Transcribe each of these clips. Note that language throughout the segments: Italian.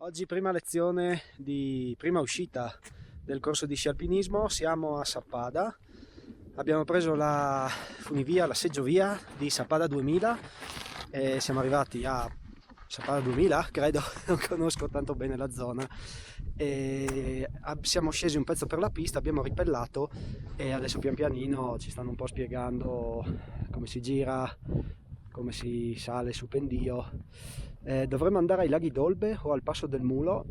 Oggi prima lezione di prima uscita del corso di sci alpinismo, siamo a Sappada. Abbiamo preso la funivia, la seggiovia di Sappada 2000 e siamo arrivati a Sappada 2000, credo, non conosco tanto bene la zona. E siamo scesi un pezzo per la pista, abbiamo ripellato e adesso pian pianino ci stanno un po' spiegando come si gira, come si sale su pendio. Dovremmo andare ai laghi d'Olbe o al passo del Mulo,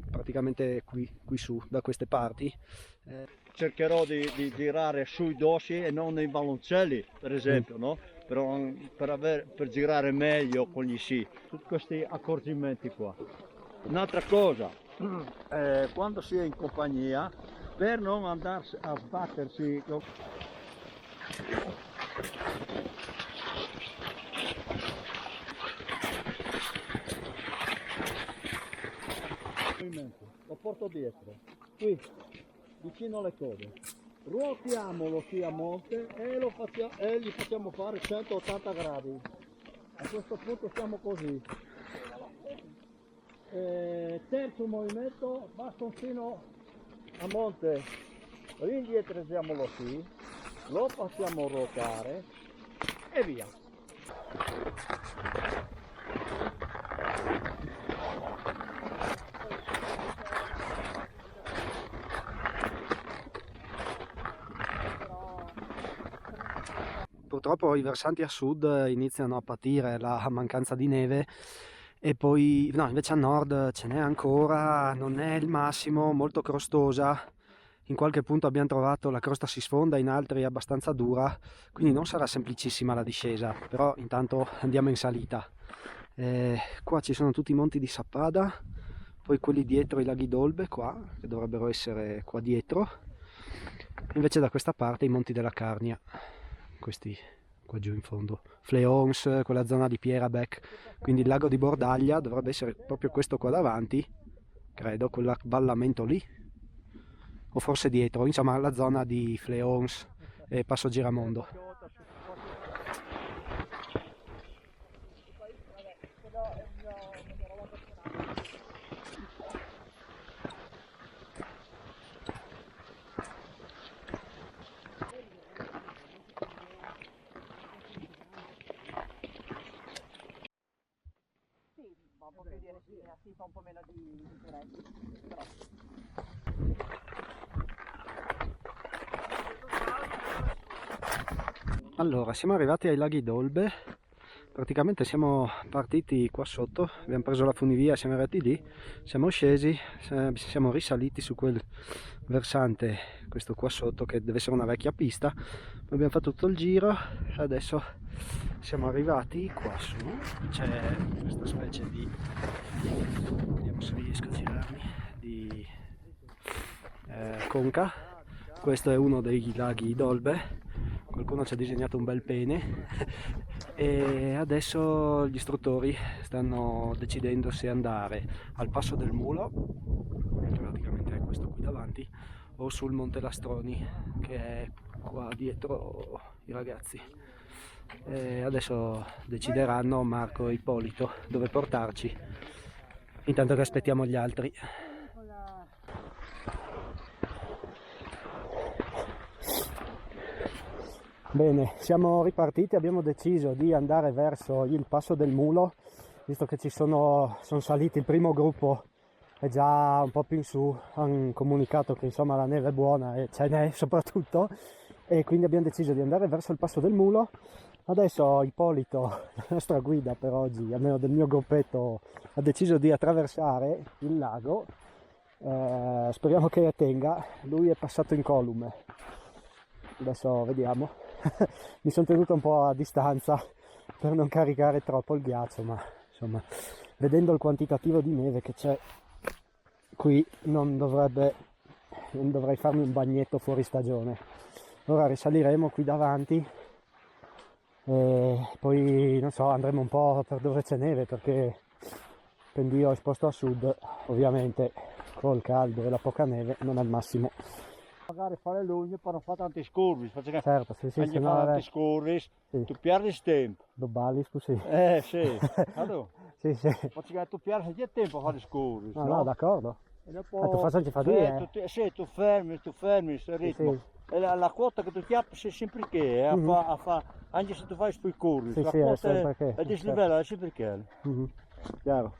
praticamente qui su, da queste parti. Cercherò di girare sui dossi e non nei balloncelli, per esempio, no? Per girare meglio con gli sci. Tutti questi accorgimenti qua. Un'altra cosa, quando si è in compagnia, per non andare a sbattersi lo porto dietro, qui, vicino alle code. Ruotiamolo qui a monte e gli facciamo fare 180 gradi. A questo punto stiamo così. Terzo movimento, bastoncino a monte, rindietriamo qui, lo facciamo ruotare e via. Purtroppo i versanti a sud iniziano a patire la mancanza di neve e poi no, invece a nord ce n'è ancora, non è il massimo, molto crostosa. In qualche punto abbiamo trovato la crosta si sfonda, in altri è abbastanza dura, quindi non sarà semplicissima la discesa, però intanto andiamo in salita. Qua ci sono tutti i monti di Sappada, poi quelli dietro i laghi d'Olbe qua, che dovrebbero essere qua dietro, invece da questa parte i monti della Carnia, questi qua giù in fondo, Fleons, quella zona di Pierabek, quindi il lago di Bordaglia dovrebbe essere proprio questo qua davanti, credo, quell'avvallamento lì, o forse dietro, insomma la zona di Fleons e Passo Giramondo. Un po' più di respira, si fa un po' meno di diretto, però. Allora, siamo arrivati ai laghi d'Olbe, praticamente siamo partiti qua sotto, abbiamo preso la funivia, siamo arrivati lì, siamo scesi, siamo risaliti su quel versante, questo qua sotto che deve essere una vecchia pista, abbiamo fatto tutto il giro, adesso siamo arrivati qua su, c'è questa specie di, vediamo se riesco a girarmi, di conca, questo è uno dei laghi d'Olbe. Qualcuno ci ha disegnato un bel pene e adesso gli istruttori stanno decidendo se andare al passo del Mulo, che praticamente è questo qui davanti, o sul Monte Lastroni, che è qua dietro i ragazzi. E adesso decideranno Marco e Ippolito dove portarci, intanto che aspettiamo gli altri. Bene, siamo ripartiti, abbiamo deciso di andare verso il passo del Mulo, visto che sono saliti, il primo gruppo è già un po' più in su, hanno comunicato che insomma la neve è buona e ce n'è soprattutto, e quindi abbiamo deciso di andare verso il passo del Mulo. Adesso Ippolito, la nostra guida per oggi, almeno del mio gruppetto, ha deciso di attraversare il lago, speriamo che tenga, lui è passato incolume, adesso vediamo. Mi sono tenuto un po' a distanza per non caricare troppo il ghiaccio, ma insomma, vedendo il quantitativo di neve che c'è qui non dovrei farmi un bagnetto fuori stagione. Ora risaliremo qui davanti e poi non so, andremo un po' per dove c'è neve, perché pendio esposto a sud ovviamente col caldo e la poca neve non è il massimo. Magari fare l'ugno per non fare tanti scurvi, perché Certo, sì, anche se no fare tanti scurvi, sì. tu perdi tempo. Dobali, scusi. Sì, allora, Sì, sì. perché tu perdi tempo a fare scurvi, No, no? no, d'accordo. E dopo, Tu faccio fa dire, sì, tu fermi il ritmo. Sì. E la quota che tu ti apri è sempre che, Mhm. anche se tu fai spui curvi, Sì, la sì, è quota sempre che, è dislivelata, è sempre che. Mhm. Chiaro.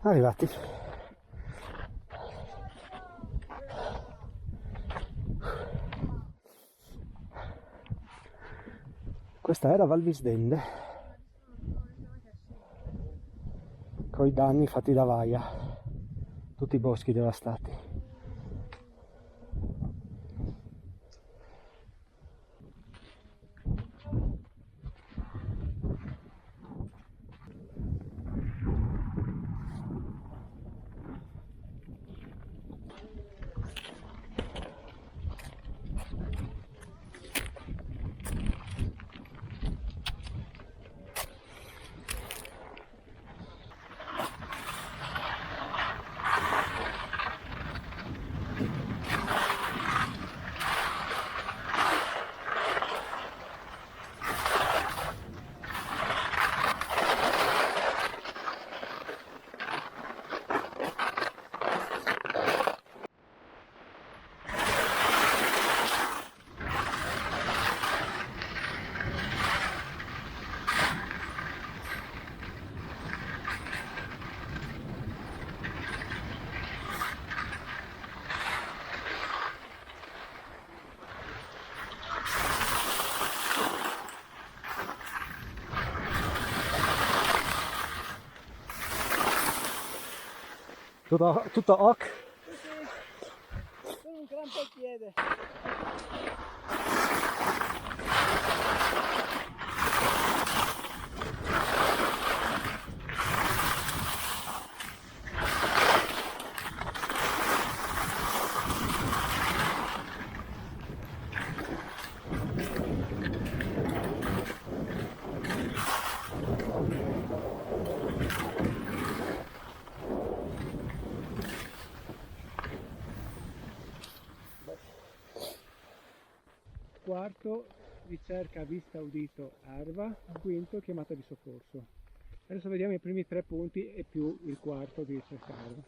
Arrivati. Questa era Val Visdende, con i danni fatti da Vaia, tutti i boschi devastati. Tutto ok? Con un crampo al piede. Quarto, ricerca vista udito Arva, quinto chiamata di soccorso. Adesso vediamo i primi 3 punti e più il quarto di ricerca Arva.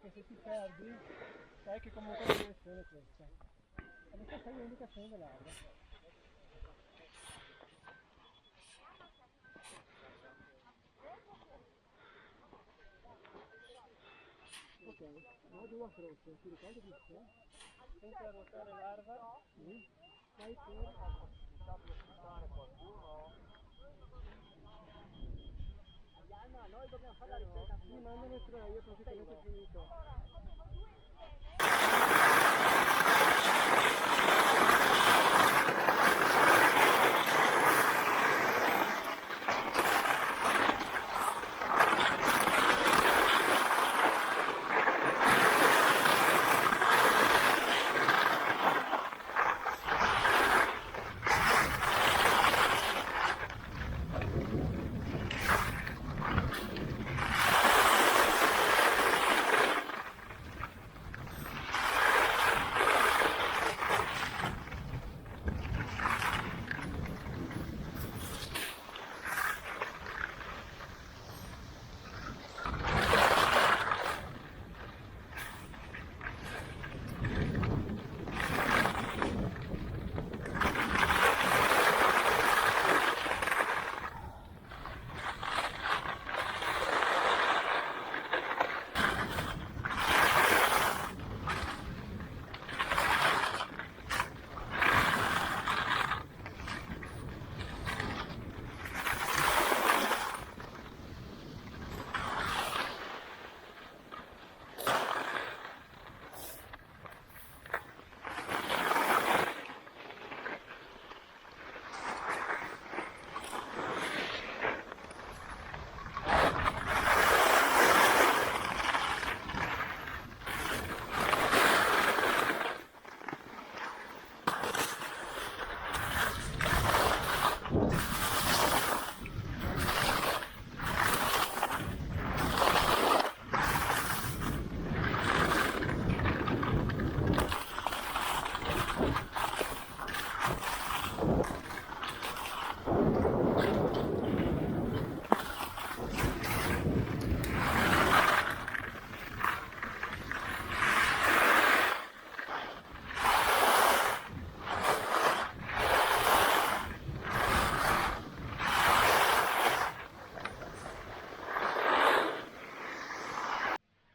E se ti perdi, sai che comunque la direzione è questa. Adesso fai l'indicazione dell'Arva. Ok, no due croce, ti ricordi di sé? Sempre a ruotare l'arva, sì. Vai per... Noi dobbiamo fare la ricerca. Sì, mandami 3, io praticamente ho finito.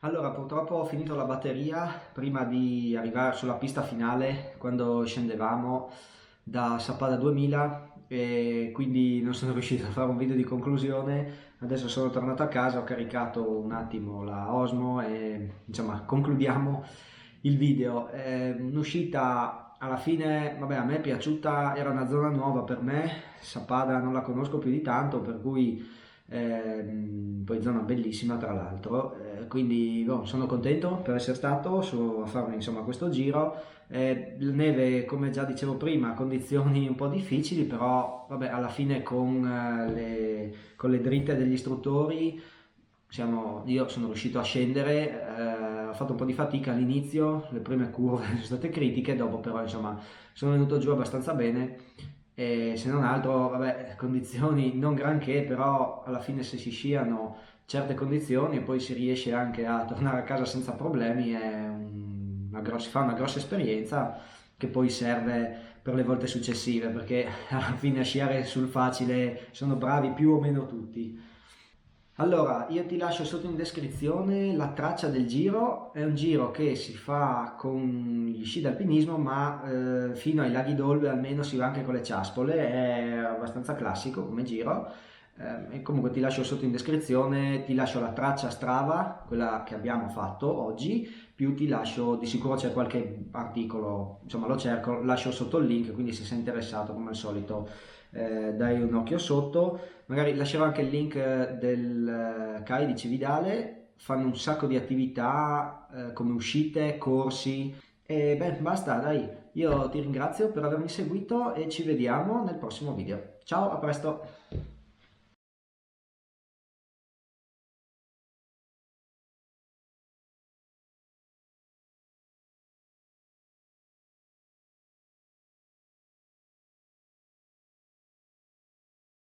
Allora, purtroppo ho finito la batteria prima di arrivare sulla pista finale quando scendevamo da Sappada 2000 e quindi non sono riuscito a fare un video di conclusione. Adesso sono tornato a casa, ho caricato un attimo la Osmo e insomma concludiamo il video. È un'uscita alla fine, vabbè, a me è piaciuta, era una zona nuova per me, Sappada non la conosco più di tanto, per cui poi zona bellissima tra l'altro, quindi sono contento per essere stato a farmi insomma questo giro. La neve, come già dicevo prima, condizioni un po' difficili, però vabbè, alla fine con le dritte degli istruttori io sono riuscito a scendere, ho fatto un po' di fatica all'inizio, le prime curve sono state critiche, dopo però insomma sono venuto giù abbastanza bene. E se non altro, vabbè, condizioni non granché, però alla fine se si sciano certe condizioni e poi si riesce anche a tornare a casa senza problemi, si fa una grossa esperienza che poi serve per le volte successive, perché alla fine a sciare sul facile sono bravi più o meno tutti. Allora, io ti lascio sotto in descrizione la traccia del giro, è un giro che si fa con gli sci d'alpinismo, ma fino ai laghi d'Olbe almeno si va anche con le ciaspole, è abbastanza classico come giro. E comunque ti lascio sotto in descrizione, ti lascio la traccia Strava, quella che abbiamo fatto oggi, più ti lascio, di sicuro c'è qualche articolo, insomma lo cerco, lascio sotto il link, quindi se sei interessato come al solito dai un occhio sotto. Magari lascerò anche il link del CAI di Cividale, fanno un sacco di attività come uscite, corsi e beh basta dai, io ti ringrazio per avermi seguito e ci vediamo nel prossimo video. Ciao, a presto!